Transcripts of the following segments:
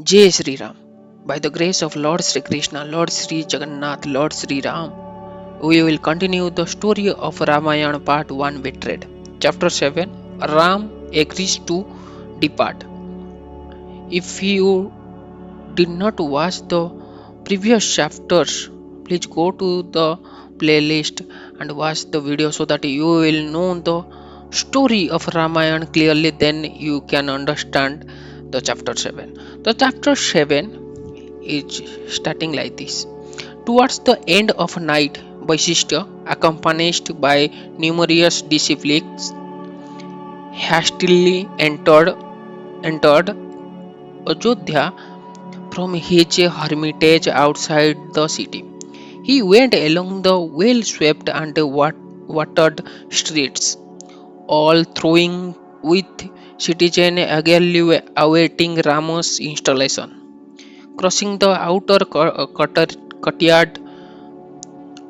Jai Shri Ram. By the grace of Lord Sri Krishna, Lord Sri Jagannath, Lord Sri Ram, we will continue the story of Rāmāyaṇa part 1 Betrayed. Chapter 7 Ram agrees to depart. If you did not watch the previous chapters, please go to the playlist and watch the video so that you will know the story of Ramayana clearly, then you can understand the chapter 7. The chapter 7 is starting like this. Towards the end of night, Vaishishta, accompanied by numerous disciples, hastily entered Ajodhya from his hermitage outside the city. He went along the well-swept and watered streets, all throwing with citizens eagerly awaiting Rama's installation. Crossing the outer courtyard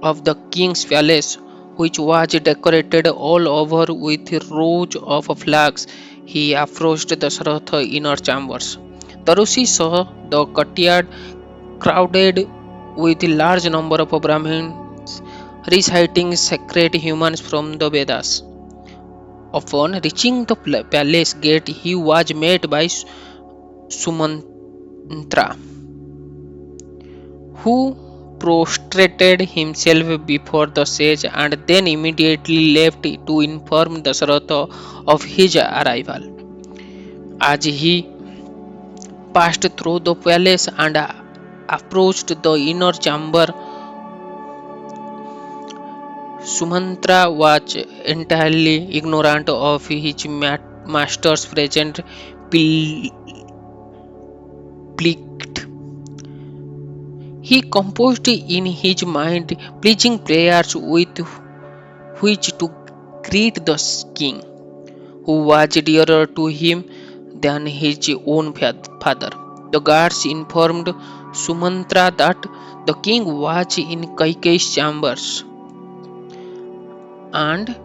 of the king's palace, which was decorated all over with rows of flags, he approached the Dasaratha inner chambers. Tarushi saw the courtyard crowded with a large number of Brahmins reciting sacred hymns from the Vedas. Upon reaching the palace gate, he was met by Sumantra, who prostrated himself before the sage and then immediately left to inform Dasaratha of his arrival. As he passed through the palace and approached the inner chamber, Sumantra was entirely ignorant of his master's present plight. He composed in his mind pleasing prayers with which to greet the king, who was dearer to him than his own father. The guards informed Sumantra that the king was in Kaikeyi's chambers, and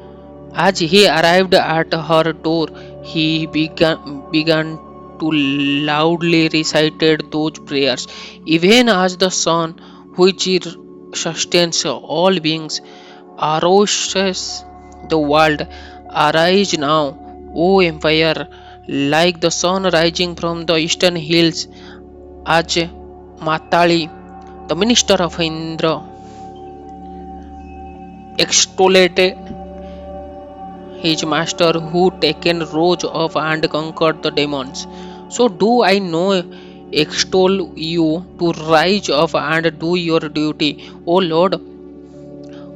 as he arrived at her door, he began to loudly recited those prayers, even as the sun, which sustains all beings, aroses the world. Arise now, O empire, like the sun rising from the eastern hills, as Matali, the minister of Indra, extolled his master who taken rose of and conquered the demons. So do I know extol you to rise up and do your duty. O Lord,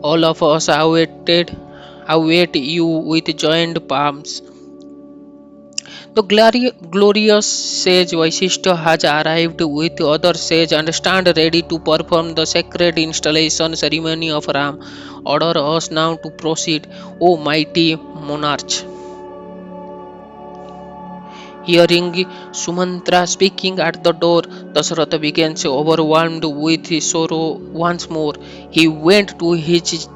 all of us await you with joined palms. The glorious sage Vaishishta has arrived with other sages and stand ready to perform the sacred installation ceremony of Ram. Order us now to proceed, O mighty monarch. Hearing Sumantra speaking at the door, Dasaratha became overwhelmed with sorrow once more. He went to his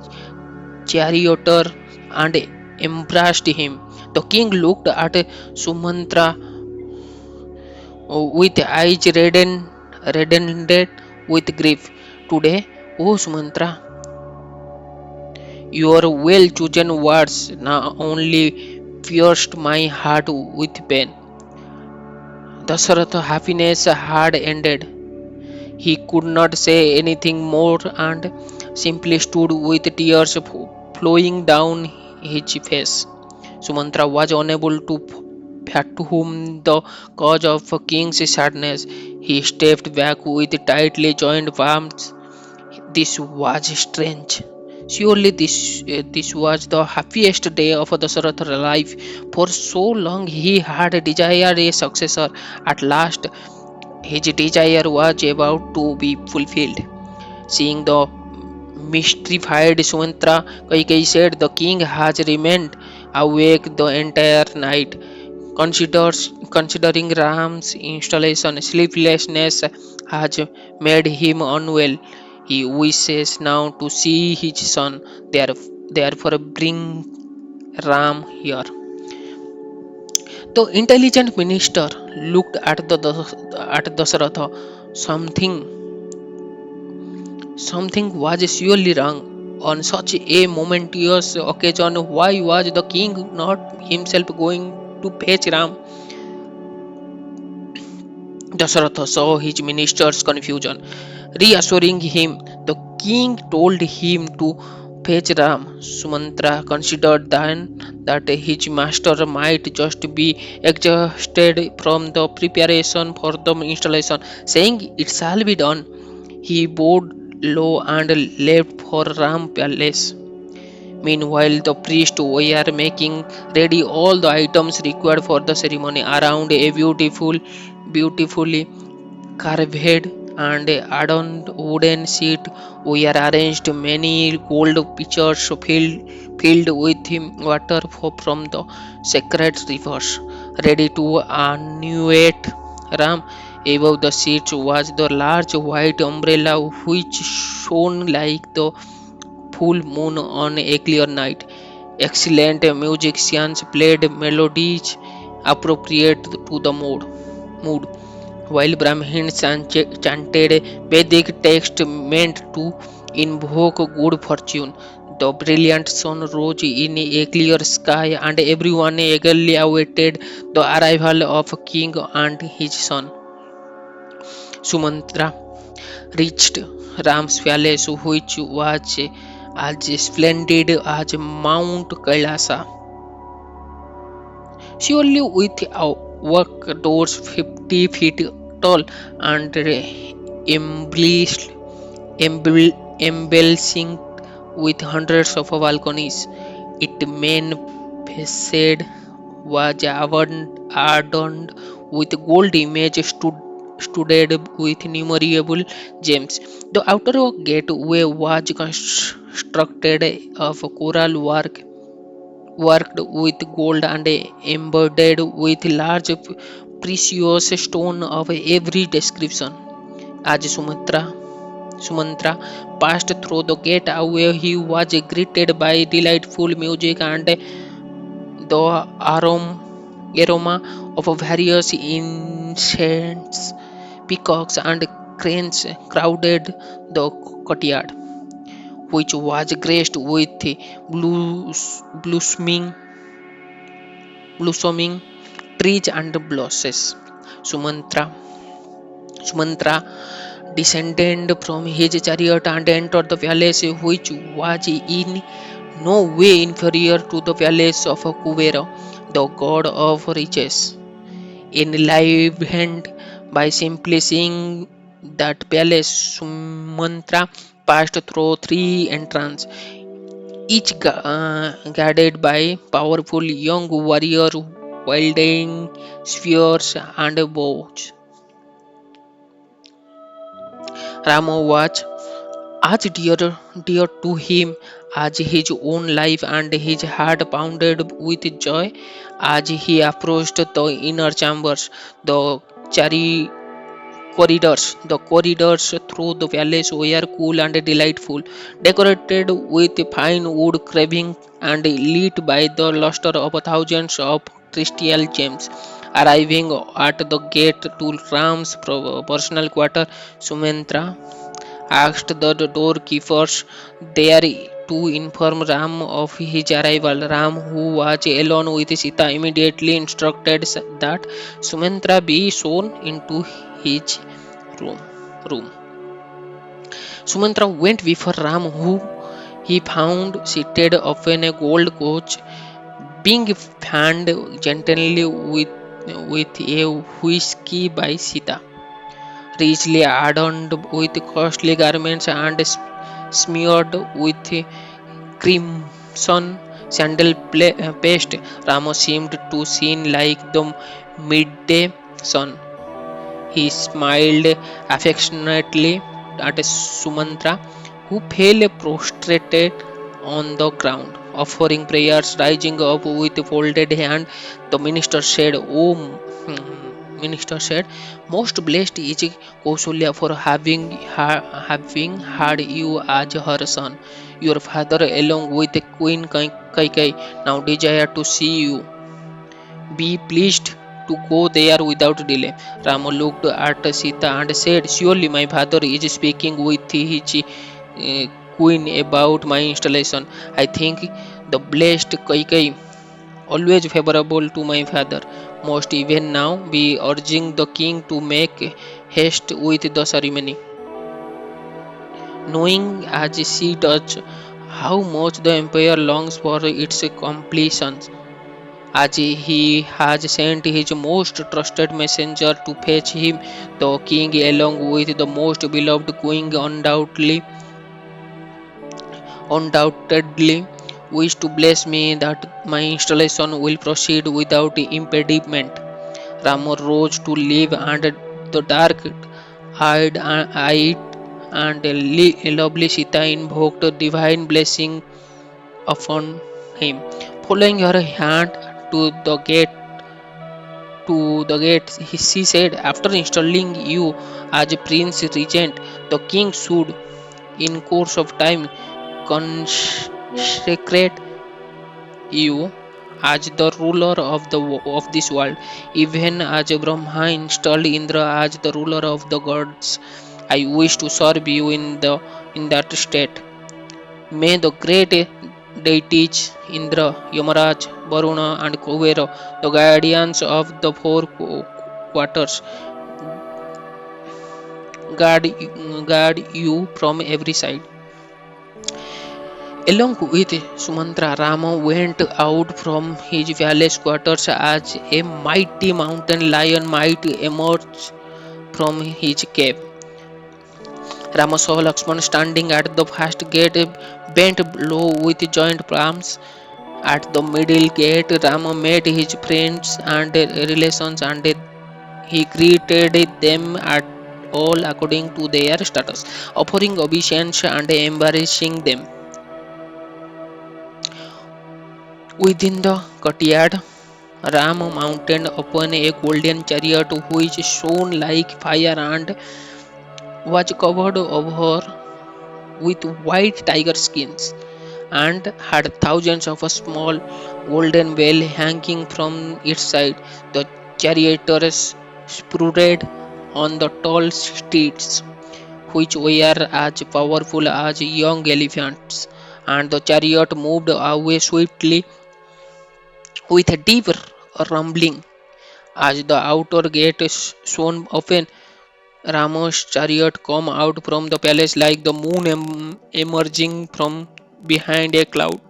charioteer and embraced him. The king looked at Sumantra with eyes reddened with grief. Today, O Sumantra, your well chosen words now only pierced my heart with pain. Dasaratha's happiness had ended. He could not say anything more and simply stood with tears flowing down his face. Sumantra was unable to fathom the cause of king's sadness. He stepped back with tightly joined palms. This was strange. Surely this was the happiest day of Dasaratha's life. For so long he had desired a successor. At last his desire was about to be fulfilled. Seeing the mystified Sumantra, Kaikeyi said, "The king has remained awake the entire night, considering Ram's installation. Sleeplessness has made him unwell. He wishes now to see his son. Therefore, bring Ram here." The intelligent minister looked at at Dasaratha. Something was surely wrong. On such a momentous occasion, why was the king not himself going to fetch Ram? Dasaratha saw his minister's confusion. Reassuring him, the king told him to fetch Ram. Sumantra considered then that his master might just be exhausted from the preparation for the installation, saying, "It shall be done." He bowed low and left for Ram palace. Meanwhile, the priests were making ready all the items required for the ceremony. Around a beautifully carved and adorned wooden seat were arranged many gold pitchers filled with water from the sacred rivers, ready to anoint Ram. Above the seats was the large white umbrella which shone like the full moon on a clear night. Excellent musicians played melodies appropriate to the mood, while Brahmins chanted Vedic text meant to invoke good fortune. The brilliant sun rose in a clear sky, and everyone eagerly awaited the arrival of king and his son. Sumantra reached Ram's palace, which was as splendid as Mount Kailasa. Surely with work doors 50 feet tall and embellished, embellishing with hundreds of balconies. Its main facade was adorned with gold images studded with innumerable gems. The outer gateway was constructed of coral work worked with gold and embroidered with large precious stone of every description. As Sumantra passed through the gateway, he was greeted by delightful music and the aroma of various incense. Peacocks and cranes crowded the courtyard, which was graced with blossoming blossoming trees and blossoms. Sumantra Sumantra descended from his chariot and entered the palace, which was in no way inferior to the palace of Kuvera, the god of riches. Enlivened by simply seeing that palace, Sumantra passed through three entrances, each guarded by powerful young warriors wielding spears and bows. Rama was as dear to him as his own life, and his heart pounded with joy as he approached the inner chambers. Chari the corridors through the palace were cool and delightful, decorated with fine wood carving and lit by the luster of thousands of crystal gems. Arriving at the gate to Ram's personal quarter, Sumantra asked the doorkeepers there to inform Ram of his arrival. Ram, who was alone with Sita, immediately instructed that Sumantra be shown into his room. room. Sumantra went before Ram, who he found seated upon a gold coach, being fanned gently with a whiskey by Sita, richly adorned with costly garments and smeared with crimson sandal paste. Rama seemed to shine like the midday sun. He smiled affectionately at Sumantra, who fell prostrated on the ground, offering prayers. Rising up with folded hand, the minister said, "Most blessed is Kausalya for having had you as her son. Your father, along with Queen Kaikai, now desire to see you." Be pleased to go there without delay. Rama looked at Sita and said, surely my father is speaking with his queen about my installation. I think the blessed Kaikai, always favorable to my father, must even now be urging the king to make haste with the ceremony, knowing as she does how much the empire longs for its completion, as he has sent his most trusted messenger to fetch him. The king, along with the most beloved queen, undoubtedly wish to bless me that my installation will proceed without impediment. Rama rose to leave, and the dark-eyed and lovely Sita invoked divine blessing upon him. Following her hand to the gate, she said, after installing you as Prince Regent, the king should, in course of time, consecrate you as the ruler of of this world, even as Brahma installed Indra as the ruler of the gods. I wish to serve you in that state. May the great deities Indra, Yamaraj, Varuna, and Kuvera, the guardians of the four quarters, guard you from every side. Along with Sumantra, Rama went out from his palace quarters as a mighty mountain lion might emerge from his cave. Rama saw Lakshmana standing at the first gate, bent low with joined palms. At the middle gate, Rama met his friends and relations, and he greeted them at all according to their status, offering obeisance and embracing them. Within the courtyard, Rama mounted upon a golden chariot which shone like fire and was covered over with white tiger skins, and had thousands of small golden bells hanging from its side. The charioteers spurred on the tall steeds, which were as powerful as young elephants, and the chariot moved away swiftly with a deep rumbling. As the outer gate swung open, Rama's chariot came out from the palace like the moon emerging from behind a cloud.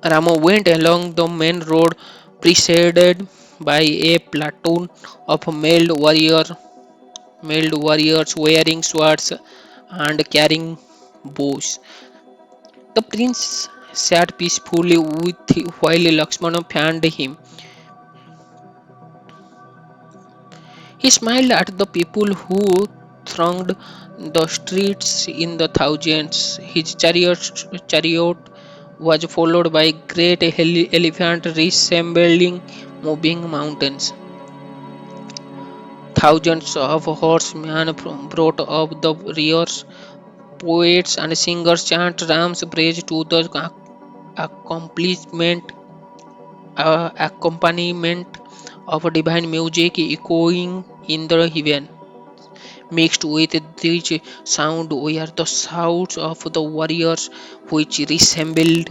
Rama went along the main road, preceded by a platoon of mailed warriors wearing swords and carrying bows. The prince sat peacefully while Lakshmana fanned him. He smiled at the people who thronged the streets in the thousands. His chariot was followed by great elephant resembling moving mountains. Thousands of horsemen brought up the rears. Poets and singers chant Ram's praise to the accomplishment accompaniment of divine music echoing in the heaven. Mixed with this sound were the shouts of the warriors, which resembled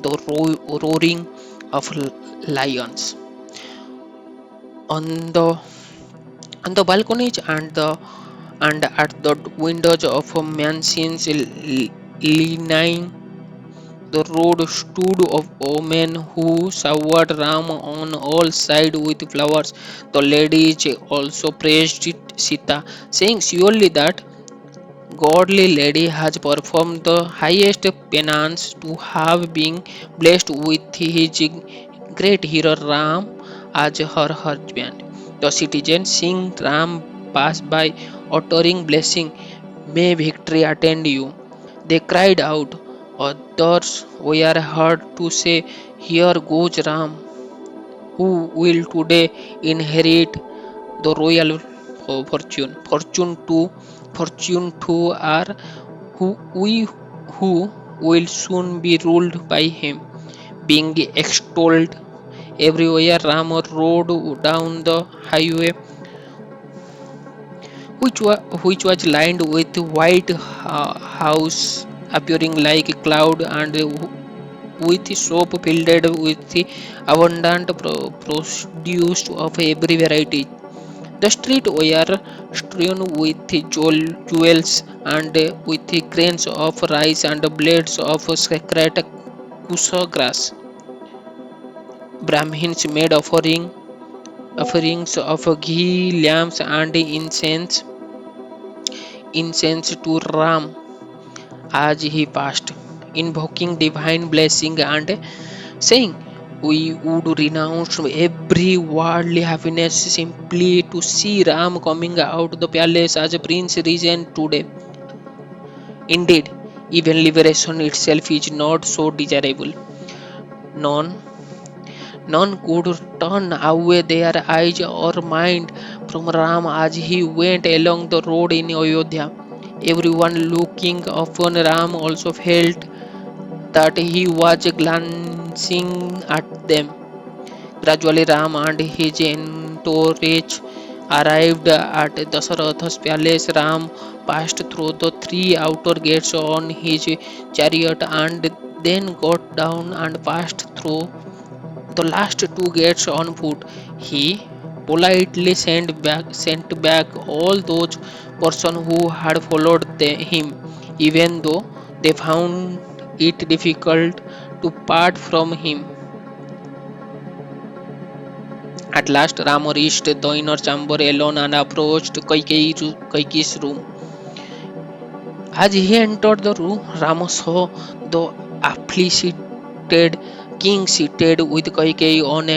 the roaring of lions. On the on the balconies and at the windows of mansions lining the road stood of women who showered Ram on all sides with flowers. The ladies also praised Sita, saying surely that godly lady has performed the highest penance to have been blessed with his great hero Ram as her husband. The citizens seeing Ram pass by, uttering blessing, may victory attend you. They cried out. Others were heard to say, here goes Ram, who will today inherit the royal fortune. Fortune too are who we who will soon be ruled by him. being extolled everywhere. Rama rode down the highway, which was lined with white house appearing like a cloud, and with soap filled with the abundant produce of every variety. The street were strewn with jewels and with grains of rice and blades of sacred kusa grass. Brahmins made offerings of ghee, lamps, and incense to Ram as he passed, invoking divine blessing and saying, "We would renounce every worldly happiness simply to see Ram coming out the palace as a prince regent today." Indeed, even liberation itself is not so desirable. None, none could turn away their eyes or mind from Ram as he went along the road in Ayodhya. Everyone looking upon Ram also felt that he was glancing at them. Gradually, Ram and his entourage arrived at Dasharatha's palace. Ram passed through the three outer gates on his chariot and then got down and passed through the last two gates on foot. He politely sent back all those persons who had followed him, even though they found it difficult to part from him. At last, Rama reached the inner chamber alone and approached Kaikeyi's room. As he entered the room, Rama saw the afflicted king seated with Kaikeyi on a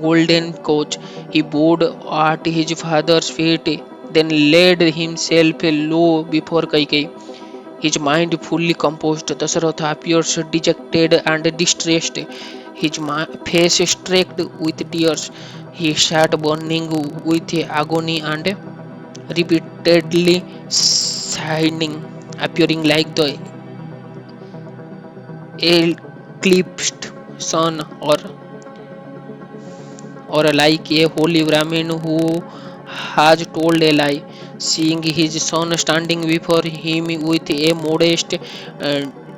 golden couch. He bowed at his father's feet, then laid himself low before Kaikeyi. His mind fully composed, Dasharatha appears dejected and distressed, his face streaked with tears. He sat burning with agony and repeatedly sighing, appearing like the eclipsed sun, or like a holy Brahmin who has told a lie. Seeing his son standing before him with a modest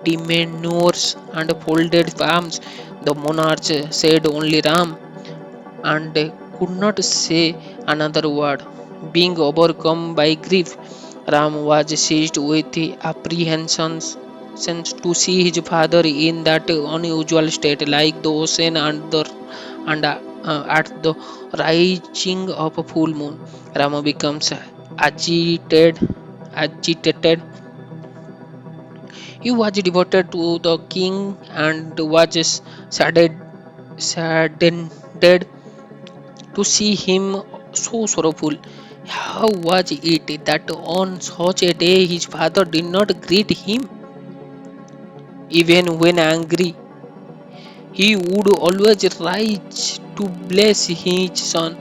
demeanor and folded palms, the monarch said only Ram and could not say another word. Being overcome by grief, Ram was seized with apprehensions to see his father in that unusual state, like the ocean at the rising of a full moon. Rama becomes agitated. Agitated. He was devoted to the king and was saddened to see him so sorrowful. How was it that on such a day his father did not greet him? Even when angry, he would always rise to bless his son.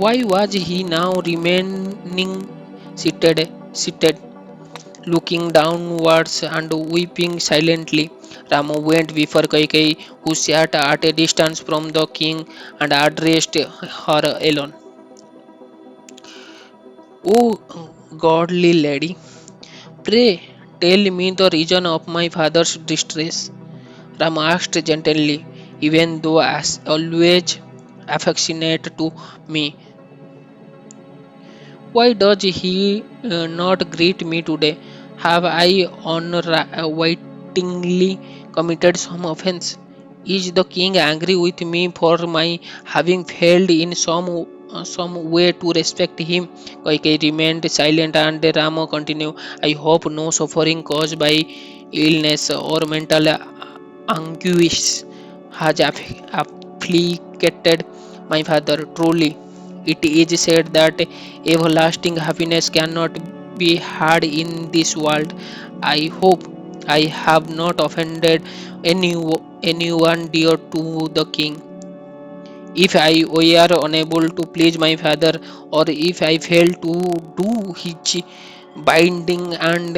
Why was he now remaining seated, looking downwards and weeping silently? Rama went before Kaikeyi, who sat at a distance from the king, and addressed her alone. "O godly lady, pray tell me the reason of my father's distress." Rama asked gently, even though as always affectionate to me. "Why does he not greet me today? Have I unwittingly committed some offense? Is the king angry with me for my having failed in some way to respect him?" Kaikeyi remained silent and Rama continued, "I hope no suffering caused by illness or mental anguish has afflicted my father. Truly, it is said that everlasting happiness cannot be had in this world. I hope I have not offended any, anyone dear to the king. If I were unable to please my father, or if I fail to do his binding and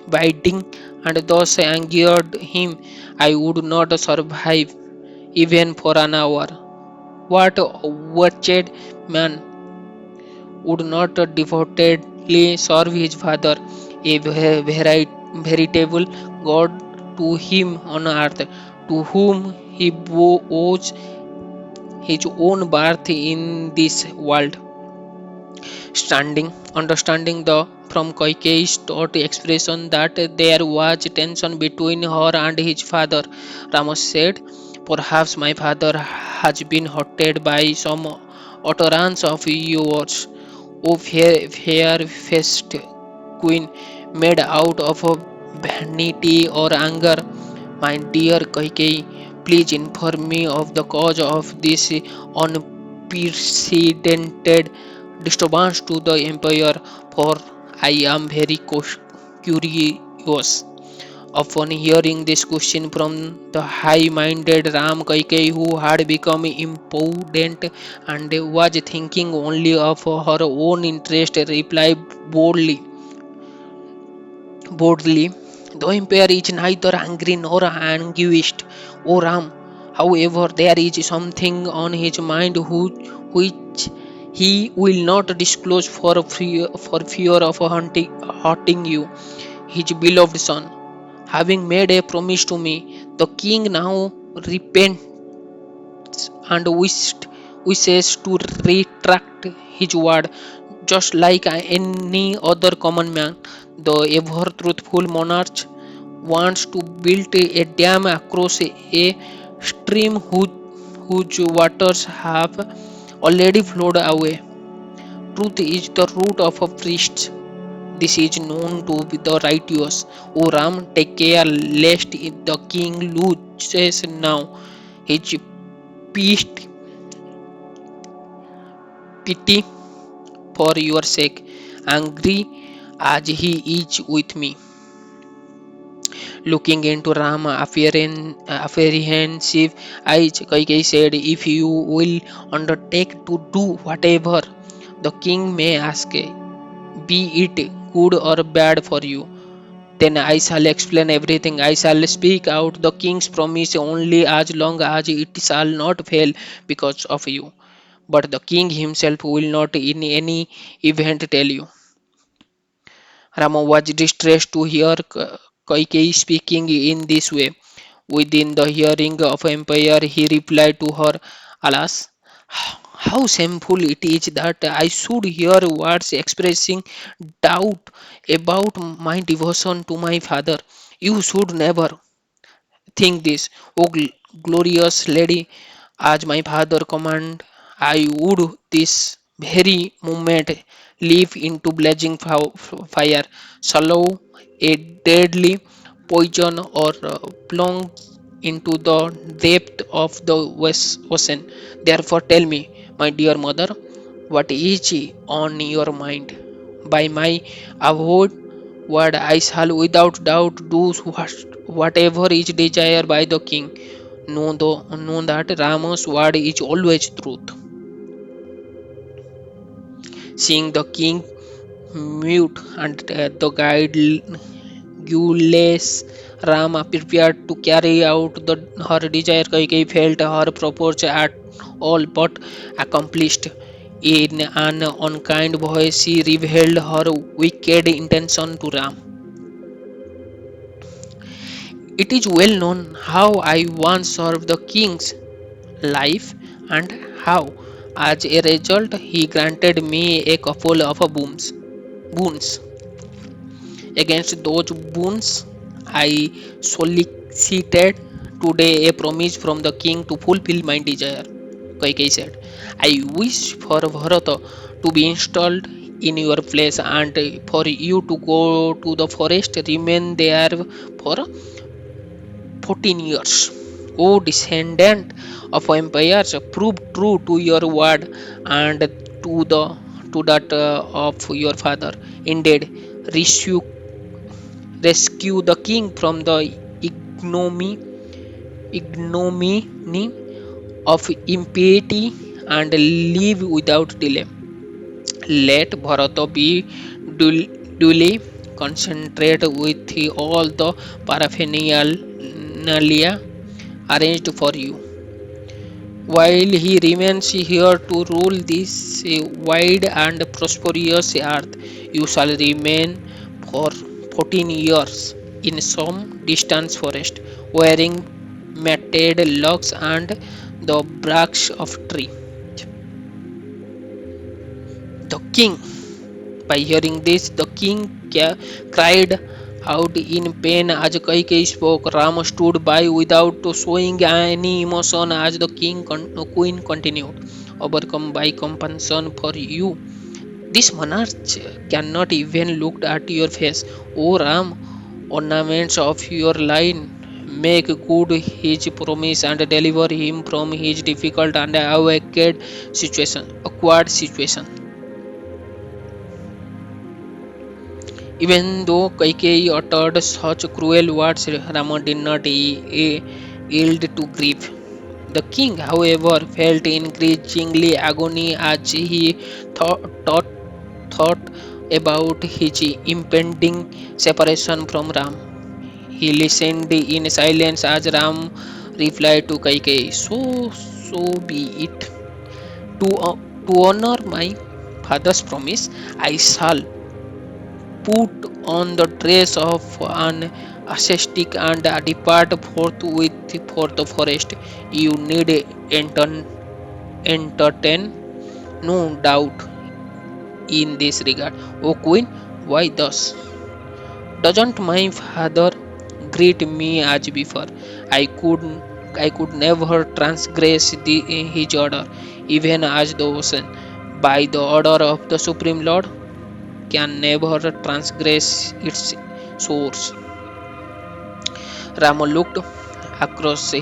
biting, and thus angered him. I would not survive even for an hour. What wretched man would not devotedly serve his father, a veritable God to him on earth, to whom he owes his own birth in this world? Understanding the from Koikei's thought expression that there was tension between her and his father, Rama said, "Perhaps my father has been hurted by some utterance of yours, O fair-faced queen, made out of vanity or anger. My dear Kaikei, please inform me of the cause of this unprecedented disturbance to the empire, for I am very curious." Upon hearing this question from the high-minded Ram, Kaikei, who had become impudent and was thinking only of her own interest, replied boldly, "The empire is neither angry nor anguished, O Ram. However, there is something on his mind which he will not disclose for fear of hurting you, his beloved son. Having made a promise to me, the king now repents and wishes to retract his word, just like any other common man. The ever truthful monarch wants to build a dam across a stream whose waters have already flowed away. Truth is the root of a priest. This is known to be the righteous. O Ram, take care lest the king loses now his peace, pity for your sake, angry as he is with me." Looking into Rama apprehensive eyes, Kaikeyi said, "If you will undertake to do whatever the king may ask, be it good or bad for you, then I shall explain everything. I shall speak out the king's promise only as long as it shall not fail because of you. But the king himself will not in any event tell you." Rama was distressed to hear Kaikeyi speaking in this way. Within the hearing of empire, he replied to her, "Alas, how shameful it is that I should hear words expressing doubt about my devotion to my father. You should never think this, O glorious lady. As my father command, I would this very moment leap into blazing fire, swallow a deadly poison, or plunge into the depth of the ocean. Therefore, tell me, my dear mother, what is on your mind? By my avowed word, I shall without doubt do whatever is desired by the king. Know that Rama's word is always truth." Seeing the king mute and the guileless Rama prepared to carry out her desire, Kaikeyi felt her purpose at all but accomplished. In an unkind voice, she revealed her wicked intention to Ram. "It is well known how I once served the king's life, and how, as a result, he granted me a couple of boons. Against those boons, I solicited today a promise from the king to fulfill my desire." Kaikeyi said, "I wish for Bharata to be installed in your place, and for you to go to the forest, remain there for 14 years. O descendant of empires, prove true to your word and to that of your father. Indeed, rescue, rescue the king from the ignominy of impiety and leave without delay. Let Bharata be duly concentrate with all the paraphernalia arranged for you. While he remains here to rule this wide and prosperous earth, you shall remain for 14 years in some distant forest, wearing matted locks and the branch of tree. The king, by hearing this, the king cried out in pain as Kaikeyi spoke. Rama stood by without showing any emotion as the queen continued. Overcome by compassion for you, this monarch cannot even look at your face. O Ram, ornaments of your line, make good his promise and deliver him from his difficult and awkward situation. Even though Kaikeyi uttered such cruel words, Rama did not yield to grief. The king, however, felt increasingly agony as he thought, thought about his impending separation from Ram. He listened in silence as Ram replied to Kaikeyi, so be it. To honor my father's promise, I shall put on the dress of an ascetic and depart forthwith for the forest. You need entertain no doubt in this regard. O Queen, why thus? Doesn't my father greet me as before? I could I could never transgress his order, even as the ocean, by the order of the Supreme Lord, can never transgress its source. Rama looked across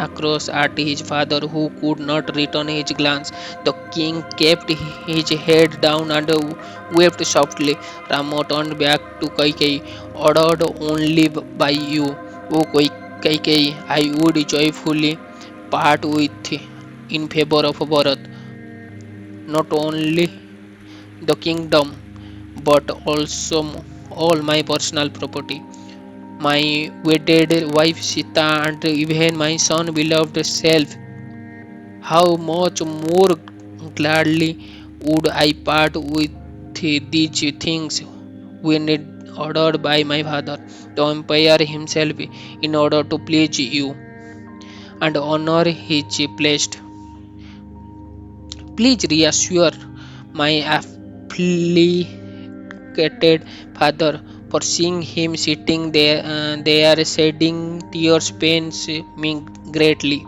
across at his father, who could not return his glance. The king kept his head down and wept softly. Rama turned back to Kaikeyi, ordered only by you, O Kaikeyi, I would joyfully part with in favor of Bharat, not only the kingdom but also all my personal property, my wedded wife Sita, and even my son beloved self. How much more gladly would I part with these things when ordered by my father, the empire himself, in order to please you and honor his blessed. Please reassure my afflicted father, for seeing him sitting there shedding tears pains me greatly.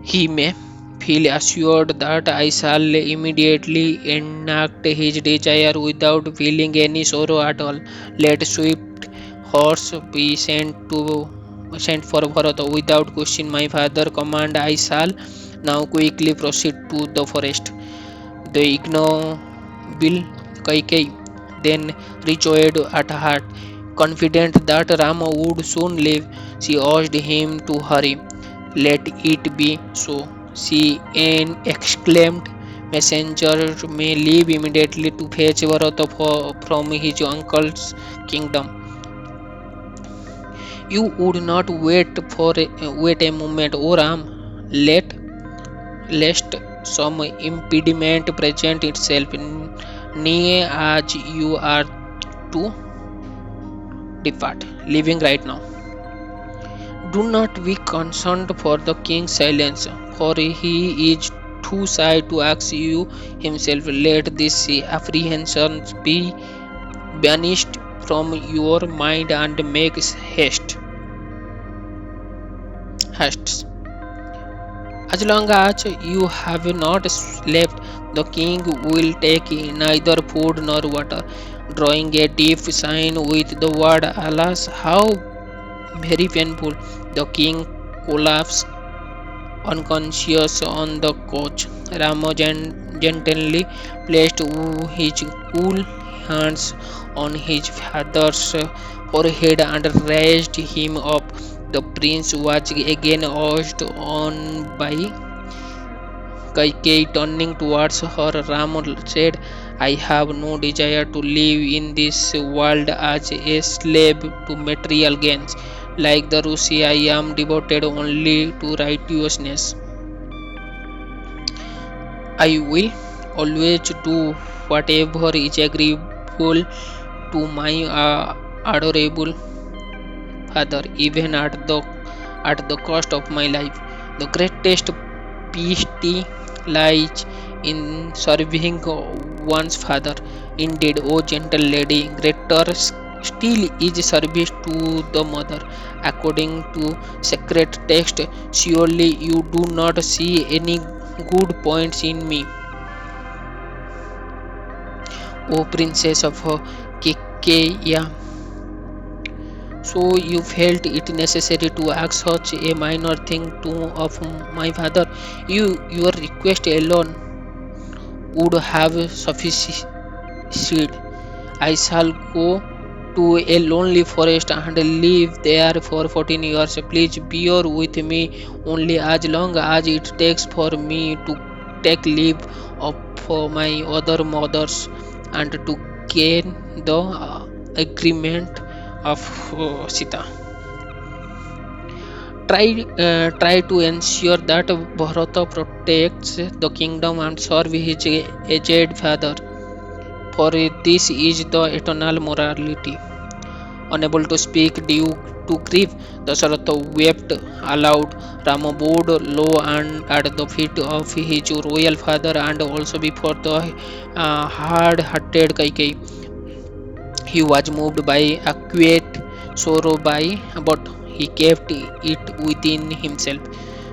He may feel assured that I shall immediately enact his desire without feeling any sorrow at all. Let swift horse be sent for Bharata without question. My father command, I shall now quickly proceed to the forest. The ignoble Kaikeyi then rejoiced at heart, confident that Rama would soon leave. She urged him to hurry. Let it be so, she exclaimed. Messenger may leave immediately to fetch Bharata from his uncle's kingdom. You would not wait a moment, O Ram. Let lest some impediment present itself near as you are to depart, leaving right now. Do not be concerned for the king's silence, for he is too shy to ask you himself. Let these apprehensions be banished from your mind and make haste. As long as you have not slept, the king will take neither food nor water. Drawing a deep sign with the word alas, how very painful, the king collapsed unconscious on the couch. Rama gently placed his cool hands on his father's forehead and raised him up. The prince was again urged on by Kaikeyi, turning towards her, Rama said, I have no desire to live in this world as a slave to material gains. Like the Rusi, I am devoted only to righteousness. I will always do whatever is agreeable to my adorable father, even at the cost of my life. The greatest piety lies in serving one's father. Indeed, O gentle lady, greater still is service to the mother. According to sacred text, surely you do not see any good points in me, O princess of Kekeya. So you felt it necessary to ask such a minor thing to of my father. Your request alone would have sufficed. I shall go to a lonely forest and live there for 14 years. Please bear with me only as long as it takes for me to take leave of my other mothers and to gain the agreement of Sita. Try to ensure that Bharata protects the kingdom and serve his aged father, for this is the eternal morality. Unable to speak due to grief, Dasharatha wept aloud. Rama bowed low and at the feet of his royal father and also before the hard-hearted Kaikeyi. He was moved by acute sorrow but he kept it within himself,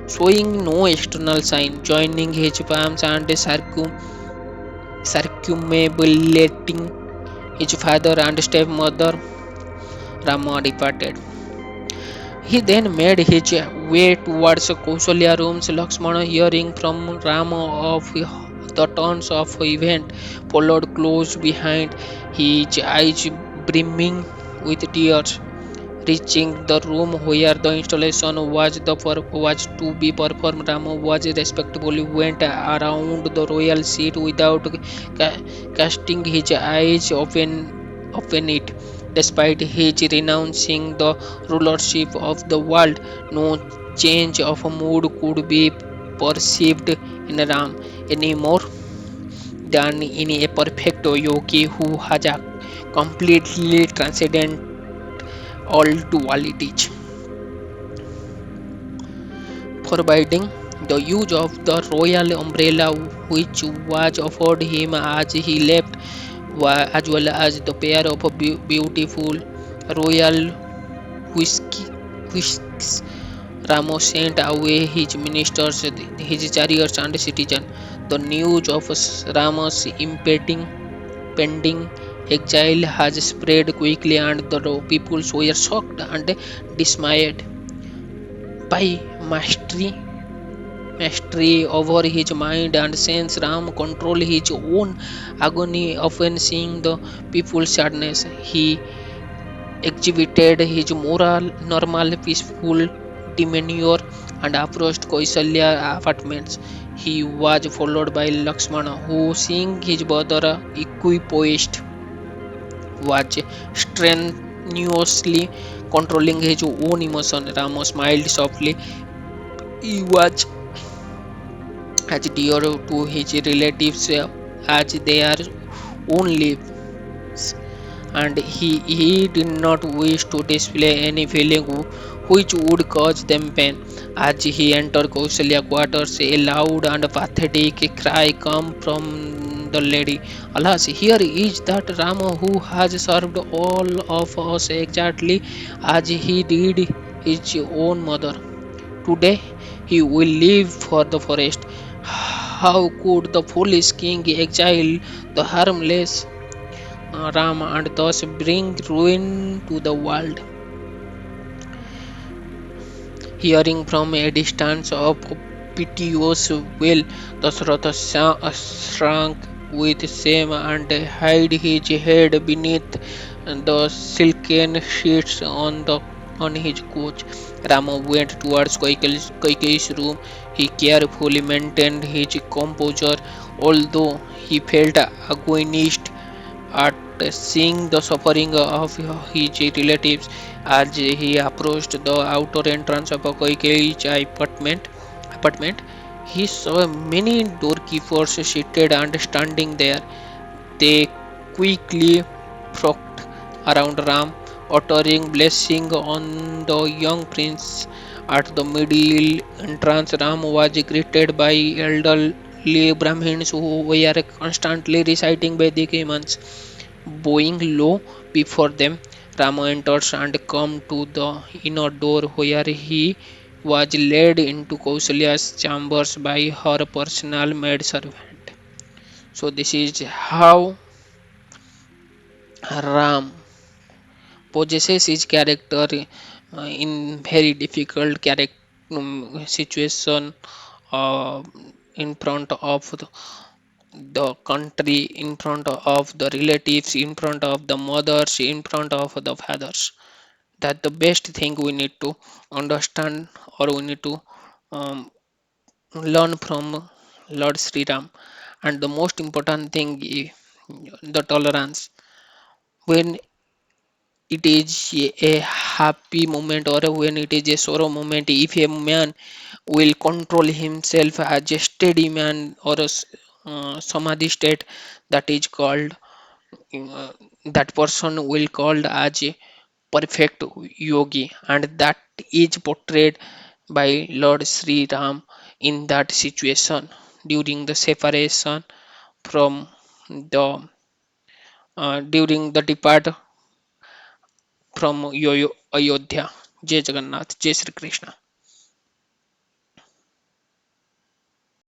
showing no external sign, joining his palms and circumambulating his father and stepmother. Rama departed. He then made his way towards Kausalya rooms. Lakshmana, hearing from Rama of the turns of event, followed close behind, his eyes brimming with tears. Reaching the room where the installation was to be performed, Rama was respectfully went around the royal seat without ca- casting his eyes upon it. Despite his renouncing the rulership of the world, no change of mood could be perceived in Ram any more than in a perfect yogi who has completely transcended all dualities, forbidding the use of the royal umbrella which was offered him as he left, as well as the pair of beautiful royal whisks. Rama sent away his ministers, his chariots, and citizens. The news of Rama's pending exile has spread quickly, and the people were shocked and dismayed by mastery over his mind and sense. Ram control his own agony, often seeing the people's sadness. He exhibited his moral, normal, peaceful demeanor and approached Kausalya apartments. He was followed by Lakshmana, who, seeing his brother equipoised, was strenuously controlling his own emotion. Rama smiled softly. He was as dear to his relatives as their own lives, and he did not wish to display any feeling which would cause them pain. As he entered Kausalya quarters, a loud and pathetic cry came from the lady. Alas, here is that Rama who has served all of us exactly as he did his own mother. Today he will leave for the forest. How could the foolish king exile the harmless Rama and thus bring ruin to the world? Hearing from a distance of piteous wail, Dasharatha shrank with shame and hid his head beneath the silken sheets on his couch. Rama went towards Kaikeyi's room. He carefully maintained his composure, although he felt agonized at seeing the suffering of his relatives. As he approached the outer entrance of Koikeyi's apartment, he saw many doorkeepers seated and standing there. They quickly flocked around Ram, uttering blessing on the young prince. At the middle entrance, Ram was greeted by elderly Brahmins who were constantly reciting Vedic hymns. Bowing low before them, Rama enters and comes to the inner door where he was led into Kausalya's chambers by her personal maidservant. So this is how Ram possesses his character in very difficult situation uh, in front of the country, in front of the relatives, in front of the mothers, in front of the fathers. That the best thing we need to understand, or we need to um, learn from Lord Sri Ram. And the most important thing is the tolerance. When it is a happy moment or when it is a sorrow moment, if a man will control himself as a steady man or samadhi state, that is called uh, that person will called as a perfect yogi, and that is portrayed by Lord Sri Ram in that situation during the separation from the during the depart from Ayodhya. Jai Jagannath, Jai Shri Krishna.